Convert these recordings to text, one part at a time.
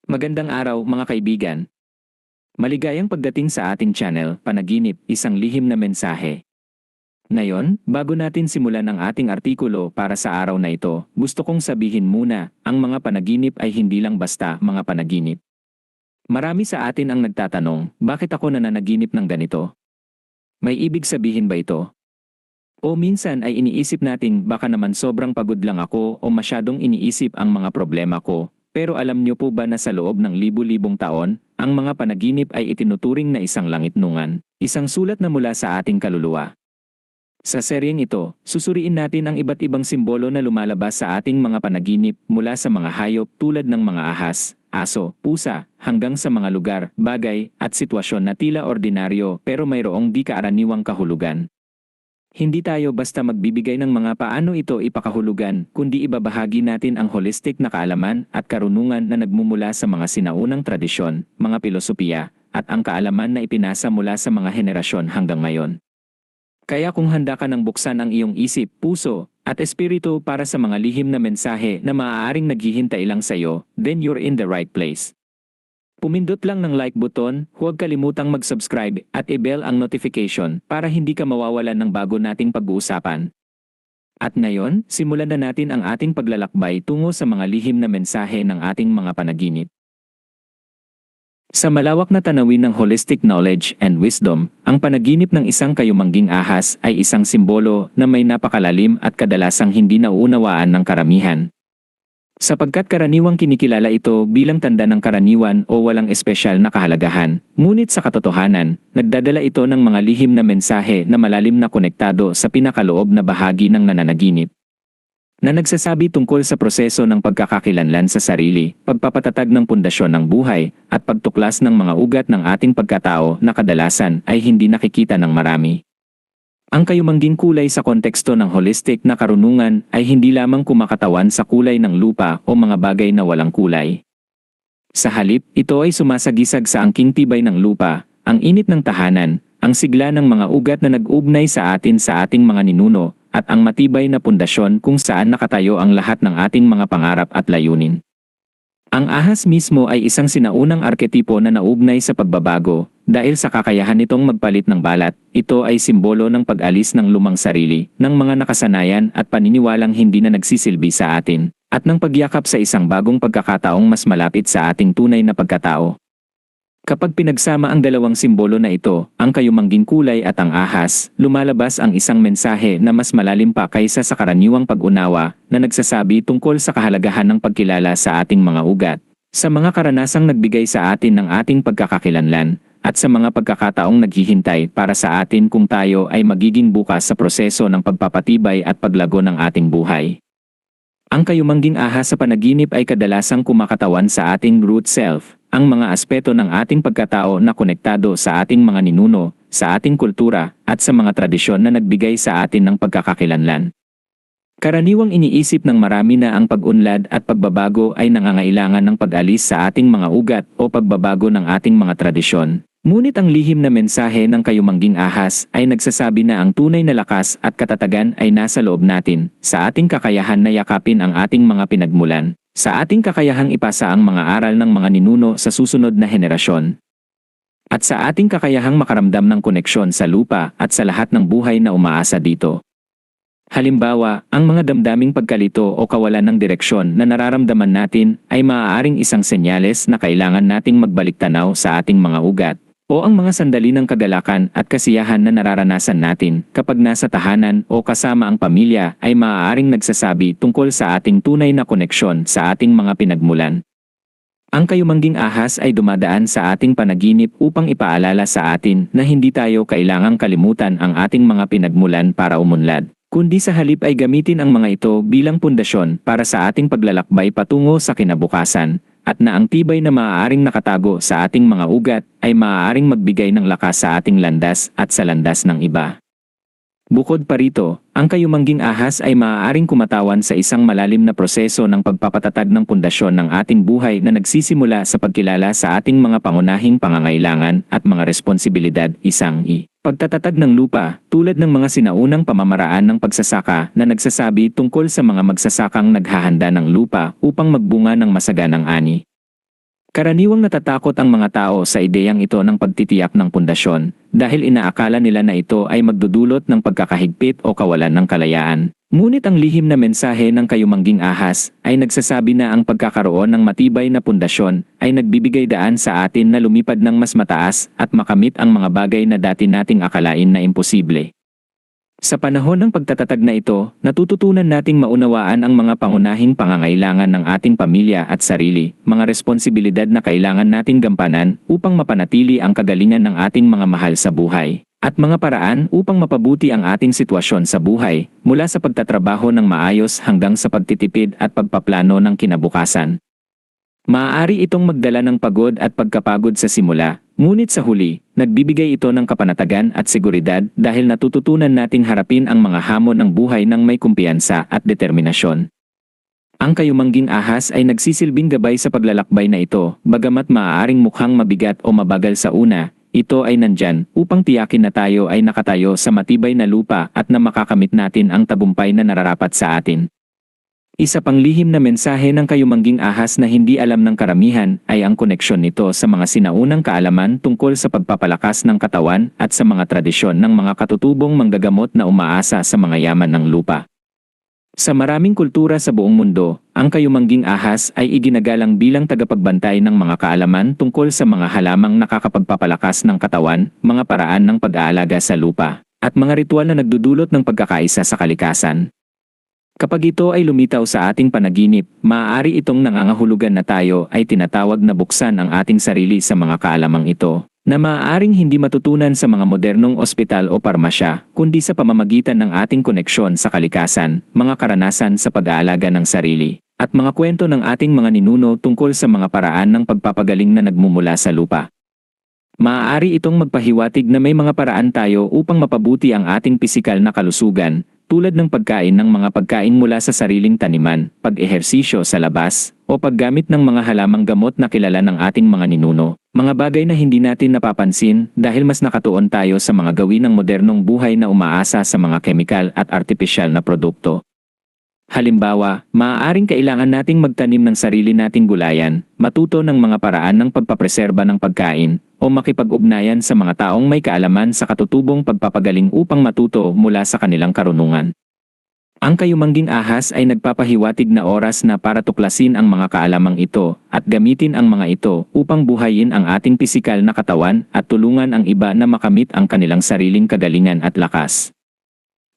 Magandang araw mga kaibigan. Maligayang pagdating sa ating channel, Panaginip, isang lihim na mensahe. Ngayon, bago natin simulan ang ating artikulo para sa araw na ito, gusto kong sabihin muna, ang mga panaginip ay hindi lang basta mga panaginip. Marami sa atin ang nagtatanong, bakit ako nananaginip ng ganito? May ibig sabihin ba ito? O minsan ay iniisip natin baka naman sobrang pagod lang ako o masyadong iniisip ang mga problema ko. Pero alam niyo po ba na sa loob ng libu-libong taon, ang mga panaginip ay itinuturing na isang langitnungan, isang sulat na mula sa ating kaluluwa. Sa seryeng ito, susuriin natin ang iba't ibang simbolo na lumalabas sa ating mga panaginip mula sa mga hayop tulad ng mga ahas, aso, pusa, hanggang sa mga lugar, bagay, at sitwasyon na tila ordinaryo pero mayroong di kaaraniwang kahulugan. Hindi tayo basta magbibigay ng mga paano ito ipakahulugan, kundi ibabahagi natin ang holistic na kaalaman at karunungan na nagmumula sa mga sinaunang tradisyon, mga pilosopiya, at ang kaalaman na ipinasa mula sa mga henerasyon hanggang ngayon. Kaya kung handa ka ng buksan ang iyong isip, puso, at espiritu para sa mga lihim na mensahe na maaaring naghihintay lang sa iyo, then you're in the right place. Pumindot lang ng like button, huwag kalimutang mag-subscribe at i-bell ang notification para hindi ka mawawalan ng bago nating pag-uusapan. At ngayon, simulan na natin ang ating paglalakbay tungo sa mga lihim na mensahe ng ating mga panaginip. Sa malawak na tanawin ng holistic knowledge and wisdom, ang panaginip ng isang kayumangging ahas ay isang simbolo na may napakalalim at kadalasang hindi nauunawaan ng karamihan. Sapagkat karaniwang kinikilala ito bilang tanda ng karaniwan o walang espesyal na kahalagahan, ngunit sa katotohanan, nagdadala ito ng mga lihim na mensahe na malalim na konektado sa pinakaloob na bahagi ng nananaginip. Na nagsasabi tungkol sa proseso ng pagkakakilanlan sa sarili, pagpapatatag ng pundasyon ng buhay, at pagtuklas ng mga ugat ng ating pagkatao na kadalasan ay hindi nakikita ng marami. Ang kayumangging kulay sa konteksto ng holistic na karunungan ay hindi lamang kumakatawan sa kulay ng lupa o mga bagay na walang kulay. Sa halip, ito ay sumasagisag sa angking tibay ng lupa, ang init ng tahanan, ang sigla ng mga ugat na nag-ugnay sa atin sa ating mga ninuno, at ang matibay na pundasyon kung saan nakatayo ang lahat ng ating mga pangarap at layunin. Ang ahas mismo ay isang sinaunang arketipo na naugnay sa pagbabago. Dahil sa kakayahan nitong magpalit ng balat, ito ay simbolo ng pag-alis ng lumang sarili, ng mga nakasanayan at paniniwalang hindi na nagsisilbi sa atin, at ng pagyakap sa isang bagong pagkakataong mas malapit sa ating tunay na pagkatao. Kapag pinagsama ang dalawang simbolo na ito, ang kayumangging kulay at ang ahas, lumalabas ang isang mensahe na mas malalim pa kaysa sa karaniwang pag-unawa na nagsasabi tungkol sa kahalagahan ng pagkilala sa ating mga ugat, sa mga karanasang nagbigay sa atin ng ating pagkakakilanlan, at sa mga pagkakataong naghihintay para sa atin kung tayo ay magiging bukas sa proseso ng pagpapatibay at paglago ng ating buhay. Ang kayumangging ahas sa panaginip ay kadalasang kumakatawan sa ating root self, ang mga aspeto ng ating pagkatao na konektado sa ating mga ninuno, sa ating kultura, at sa mga tradisyon na nagbigay sa atin ng pagkakakilanlan. Karaniwang iniisip ng marami na ang pag-unlad at pagbabago ay nangangailangan ng pag-alis sa ating mga ugat o pagbabago ng ating mga tradisyon. Ngunit ang lihim na mensahe ng kayumangging ahas ay nagsasabi na ang tunay na lakas at katatagan ay nasa loob natin, sa ating kakayahan na yakapin ang ating mga pinagmulan, sa ating kakayahang ipasa ang mga aral ng mga ninuno sa susunod na henerasyon, at sa ating kakayahang makaramdam ng koneksyon sa lupa at sa lahat ng buhay na umaasa dito. Halimbawa, ang mga damdaming pagkalito o kawalan ng direksyon na nararamdaman natin ay maaaring isang senyales na kailangan nating magbalik tanaw sa ating mga ugat, o ang mga sandali ng kagalakan at kasiyahan na nararanasan natin kapag nasa tahanan o kasama ang pamilya ay maaaring nagsasabi tungkol sa ating tunay na koneksyon sa ating mga pinagmulan. Ang kayumangging ahas ay dumadaan sa ating panaginip upang ipaalala sa atin na hindi tayo kailangang kalimutan ang ating mga pinagmulan para umunlad, kundi sa halip ay gamitin ang mga ito bilang pundasyon para sa ating paglalakbay patungo sa kinabukasan, at na ang tibay na maaaring nakatago sa ating mga ugat ay maaaring magbigay ng lakas sa ating landas at sa landas ng iba. Bukod pa rito, ang kayumangging ahas ay maaaring kumatawan sa isang malalim na proseso ng pagpapatatag ng pundasyon ng ating buhay na nagsisimula sa pagkilala sa ating mga pangunahing pangangailangan at mga responsibilidad. Pagtatatag ng lupa, tulad ng mga sinaunang pamamaraan ng pagsasaka na nagsasabi tungkol sa mga magsasakang naghahanda ng lupa upang magbunga ng masaganang ani. Karaniwang natatakot ang mga tao sa ideyang ito ng pagtitiyak ng pundasyon dahil inaakala nila na ito ay magdudulot ng pagkakahigpit o kawalan ng kalayaan. Ngunit ang lihim na mensahe ng Kayumangging Ahas ay nagsasabi na ang pagkakaroon ng matibay na pundasyon ay nagbibigay daan sa atin na lumipad ng mas mataas at makamit ang mga bagay na dati nating akalain na imposible. Sa panahon ng pagtatatag na ito, natututunan nating maunawaan ang mga pangunahing pangangailangan ng ating pamilya at sarili, mga responsibilidad na kailangan nating gampanan upang mapanatili ang kagalingan ng ating mga mahal sa buhay, at mga paraan upang mapabuti ang ating sitwasyon sa buhay, mula sa pagtatrabaho ng maayos hanggang sa pagtitipid at pagpaplano ng kinabukasan. Maaari itong magdala ng pagod at pagkapagod sa simula, ngunit sa huli, nagbibigay ito ng kapanatagan at seguridad dahil natututunan nating harapin ang mga hamon ng buhay ng may kumpiyansa at determinasyon. Ang Kayumangging Ahas ay nagsisilbing gabay sa paglalakbay na ito, bagamat maaaring mukhang mabigat o mabagal sa una, ito ay nandyan upang tiyakin na tayo ay nakatayo sa matibay na lupa at na makakamit natin ang tagumpay na nararapat sa atin. Isa pang lihim na mensahe ng Kayumangging Ahas na hindi alam ng karamihan ay ang koneksyon nito sa mga sinaunang kaalaman tungkol sa pagpapalakas ng katawan at sa mga tradisyon ng mga katutubong manggagamot na umaasa sa mga yaman ng lupa. Sa maraming kultura sa buong mundo, ang Kayumangging Ahas ay iginagalang bilang tagapagbantay ng mga kaalaman tungkol sa mga halamang nakakapagpapalakas ng katawan, mga paraan ng pag-aalaga sa lupa, at mga ritual na nagdudulot ng pagkakaisa sa kalikasan. Kapag ito ay lumitaw sa ating panaginip, maaari itong nangangahulugan na tayo ay tinatawag na buksan ang ating sarili sa mga kaalamang ito, na maaaring hindi matutunan sa mga modernong ospital o parmasya, kundi sa pamamagitan ng ating koneksyon sa kalikasan, mga karanasan sa pag-aalaga ng sarili, at mga kwento ng ating mga ninuno tungkol sa mga paraan ng pagpapagaling na nagmumula sa lupa. Maaari itong magpahiwatig na may mga paraan tayo upang mapabuti ang ating pisikal na kalusugan, tulad ng pagkain ng mga pagkain mula sa sariling taniman, pag-ehersisyo sa labas, o paggamit ng mga halamang gamot na kilala ng ating mga ninuno, mga bagay na hindi natin napapansin dahil mas nakatuon tayo sa mga gawin ng modernong buhay na umaasa sa mga kemikal at artipisyal na produkto. Halimbawa, maaaring kailangan nating magtanim ng sarili nating gulayan, matuto ng mga paraan ng pagpapreserba ng pagkain, o makipag-ugnayan sa mga taong may kaalaman sa katutubong pagpapagaling upang matuto mula sa kanilang karunungan. Ang Kayumangging Ahas ay nagpapahiwatig na oras na para tuklasin ang mga kaalamang ito at gamitin ang mga ito upang buhayin ang ating pisikal na katawan at tulungan ang iba na makamit ang kanilang sariling kagalingan at lakas.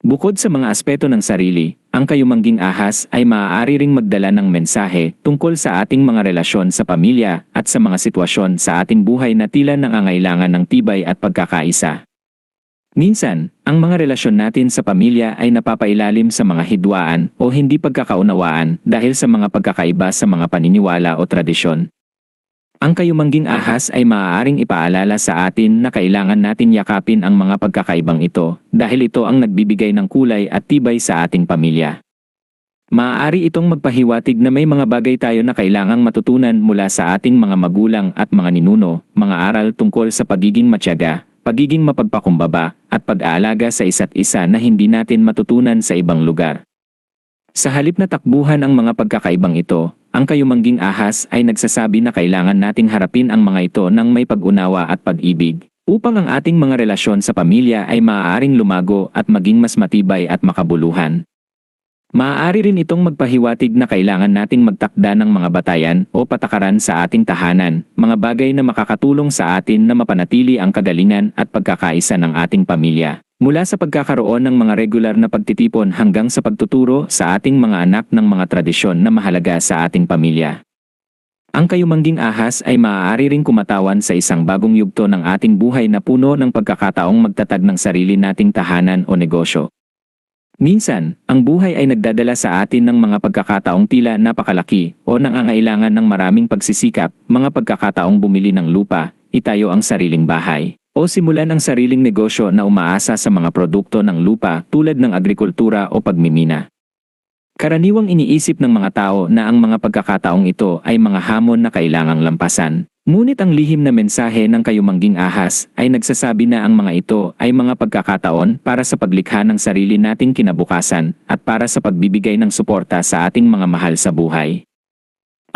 Bukod sa mga aspeto ng sarili, ang Kayumangging Ahas ay maaari ring magdala ng mensahe tungkol sa ating mga relasyon sa pamilya at sa mga sitwasyon sa ating buhay na tila nangangailangan ng tibay at pagkakaisa. Minsan, ang mga relasyon natin sa pamilya ay napapailalim sa mga hidwaan o hindi pagkakaunawaan dahil sa mga pagkakaiba sa mga paniniwala o tradisyon. Ang Kayumangging Ahas ay maaaring ipaalala sa atin na kailangan natin yakapin ang mga pagkakaibang ito dahil ito ang nagbibigay ng kulay at tibay sa ating pamilya. Maaari itong magpahiwatig na may mga bagay tayo na kailangang matutunan mula sa ating mga magulang at mga ninuno, mga aral tungkol sa pagiging matyaga, pagiging mapagpakumbaba, at pag-aalaga sa isa't isa na hindi natin matutunan sa ibang lugar. Sa halip na takbuhan ang mga pagkakaibang ito, ang Kayumangging Ahas ay nagsasabi na kailangan nating harapin ang mga ito ng may pag-unawa at pag-ibig, upang ang ating mga relasyon sa pamilya ay maaaring lumago at maging mas matibay at makabuluhan. Maaari rin itong magpahiwatig na kailangan nating magtakda ng mga batayan o patakaran sa ating tahanan, mga bagay na makakatulong sa atin na mapanatili ang kagalingan at pagkakaisa ng ating pamilya. Mula sa pagkakaroon ng mga regular na pagtitipon hanggang sa pagtuturo sa ating mga anak ng mga tradisyon na mahalaga sa ating pamilya. Ang Kayumangging Ahas ay maaari ring kumatawan sa isang bagong yugto ng ating buhay na puno ng pagkakataong magtatag ng sarili nating tahanan o negosyo. Minsan, ang buhay ay nagdadala sa atin ng mga pagkakataong tila napakalaki o nangangailangan ng maraming pagsisikap, mga pagkakataong bumili ng lupa, itayo ang sariling bahay, o simulan ang sariling negosyo na umaasa sa mga produkto ng lupa tulad ng agrikultura o pagmimina. Karaniwang iniisip ng mga tao na ang mga pagkakataong ito ay mga hamon na kailangang lampasan. Ngunit ang lihim na mensahe ng Kayumangging Ahas ay nagsasabi na ang mga ito ay mga pagkakataon para sa paglikha ng sarili nating kinabukasan at para sa pagbibigay ng suporta sa ating mga mahal sa buhay.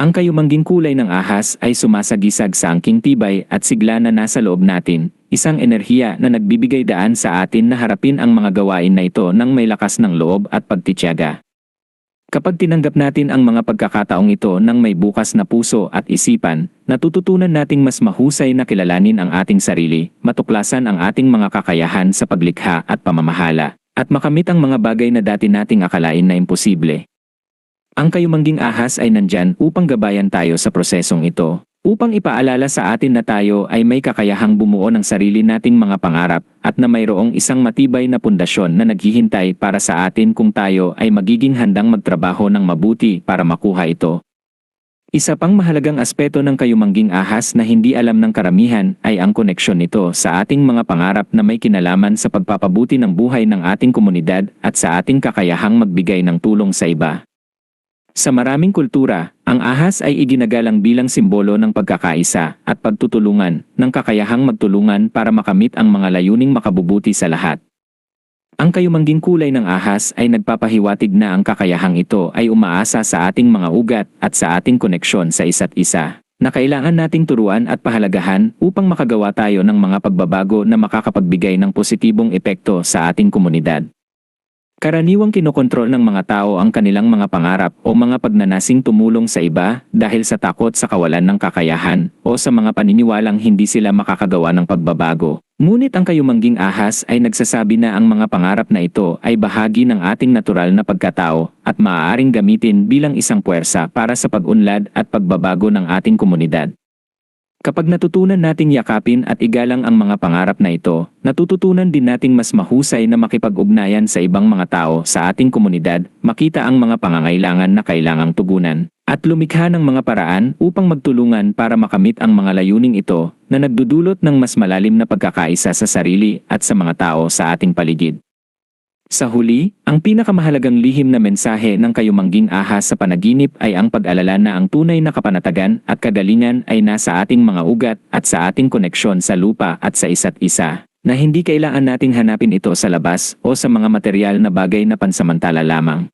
Ang kayumangging kulay ng ahas ay sumasagisag sa angking tibay at sigla na nasa loob natin, isang enerhiya na nagbibigay daan sa atin na harapin ang mga gawain na ito ng may lakas ng loob at pagtitiyaga. Kapag tinanggap natin ang mga pagkakataong ito ng may bukas na puso at isipan, natututunan nating mas mahusay na kilalanin ang ating sarili, matuklasan ang ating mga kakayahan sa paglikha at pamamahala, at makamit ang mga bagay na dati nating akalain na imposible. Ang kayumangging ahas ay nandyan upang gabayan tayo sa prosesong ito, upang ipaalala sa atin na tayo ay may kakayahang bumuo ng sarili nating mga pangarap at na mayroong isang matibay na pundasyon na naghihintay para sa atin kung tayo ay magiging handang magtrabaho ng mabuti para makuha ito. Isa pang mahalagang aspeto ng kayumangging ahas na hindi alam ng karamihan ay ang koneksyon nito sa ating mga pangarap na may kinalaman sa pagpapabuti ng buhay ng ating komunidad at sa ating kakayahang magbigay ng tulong sa iba. Sa maraming kultura, ang ahas ay iginagalang bilang simbolo ng pagkakaisa at pagtutulungan, ng kakayahang magtulungan para makamit ang mga layuning makabubuti sa lahat. Ang kayumangging kulay ng ahas ay nagpapahiwatig na ang kakayahang ito ay umaasa sa ating mga ugat at sa ating koneksyon sa isa't isa, na kailangan nating turuan at pahalagahan upang makagawa tayo ng mga pagbabago na makakapagbigay ng positibong epekto sa ating komunidad. Karaniwang kinokontrol ng mga tao ang kanilang mga pangarap o mga pagnanasing tumulong sa iba dahil sa takot sa kawalan ng kakayahan o sa mga paniniwalang hindi sila makakagawa ng pagbabago. Ngunit ang kayumangging ahas ay nagsasabi na ang mga pangarap na ito ay bahagi ng ating natural na pagkatao at maaaring gamitin bilang isang puwersa para sa pag-unlad at pagbabago ng ating komunidad. Kapag natutunan nating yakapin at igalang ang mga pangarap na ito, natututunan din nating mas mahusay na makipag-ugnayan sa ibang mga tao sa ating komunidad, makita ang mga pangangailangan na kailangang tugunan, at lumikha ng mga paraan upang magtulungan para makamit ang mga layuning ito na nagdudulot ng mas malalim na pagkakaisa sa sarili at sa mga tao sa ating paligid. Sa huli, ang pinakamahalagang lihim na mensahe ng kayumangging ahas sa panaginip ay ang pag-alala na ang tunay na kapanatagan at kagalingan ay nasa ating mga ugat at sa ating koneksyon sa lupa at sa isa't isa, na hindi kailangan nating hanapin ito sa labas o sa mga material na bagay na pansamantala lamang.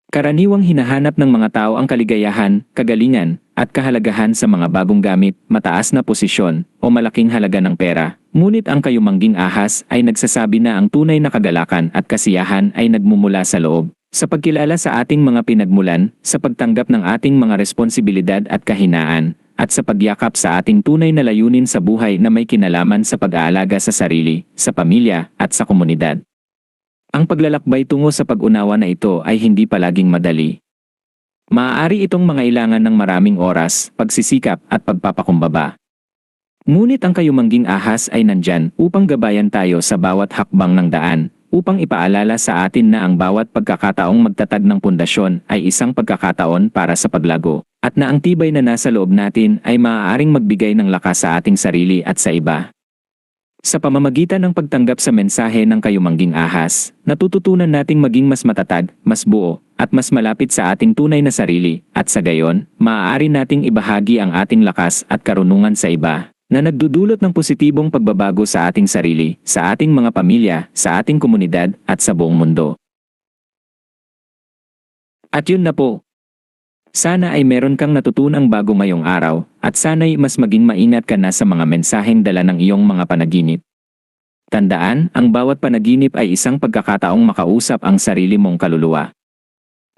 Karaniwang hinahanap ng mga tao ang kaligayahan, kagalingan, at kahalagahan sa mga bagong gamit, mataas na posisyon, o malaking halaga ng pera. Ngunit ang kayumangging ahas ay nagsasabi na ang tunay na kagalakan at kasiyahan ay nagmumula sa loob, sa pagkilala sa ating mga pinagmulan, sa pagtanggap ng ating mga responsibilidad at kahinaan, at sa pagyakap sa ating tunay na layunin sa buhay na may kinalaman sa pag-aalaga sa sarili, sa pamilya, at sa komunidad. Ang paglalakbay tungo sa pag-unawa na ito ay hindi palaging madali. Maaari itong mangailangan ng maraming oras, pagsisikap at pagpapakumbaba. Ngunit ang kayumangging ahas ay nandyan upang gabayan tayo sa bawat hakbang ng daan, upang ipaalala sa atin na ang bawat pagkakataong magtatag ng pundasyon ay isang pagkakataon para sa paglago, at na ang tibay na nasa loob natin ay maaaring magbigay ng lakas sa ating sarili at sa iba. Sa pamamagitan ng pagtanggap sa mensahe ng kayumangging ahas, natututunan nating maging mas matatag, mas buo, at mas malapit sa ating tunay na sarili, at sa gayon, maaari nating ibahagi ang ating lakas at karunungan sa iba, na nagdudulot ng positibong pagbabago sa ating sarili, sa ating mga pamilya, sa ating komunidad, at sa buong mundo. At yun na po. Sana ay meron kang natutunang bago ngayong araw, at sana'y mas maging maingat ka na sa mga mensaheng dala ng iyong mga panaginip. Tandaan, ang bawat panaginip ay isang pagkakataong makausap ang sarili mong kaluluwa.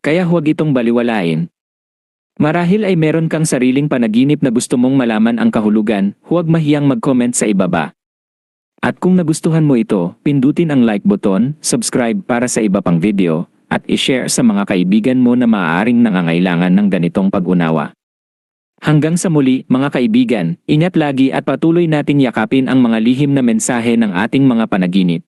Kaya huwag itong baliwalain. Marahil ay meron kang sariling panaginip na gusto mong malaman ang kahulugan, huwag mahiyang mag-comment sa ibaba. At kung nagustuhan mo ito, pindutin ang like button, subscribe para sa iba pang video, at i-share sa mga kaibigan mo na maaaring nangangailangan ng ganitong pag-unawa. Hanggang sa muli, mga kaibigan, ingat lagi at patuloy nating yakapin ang mga lihim na mensahe ng ating mga panaginip.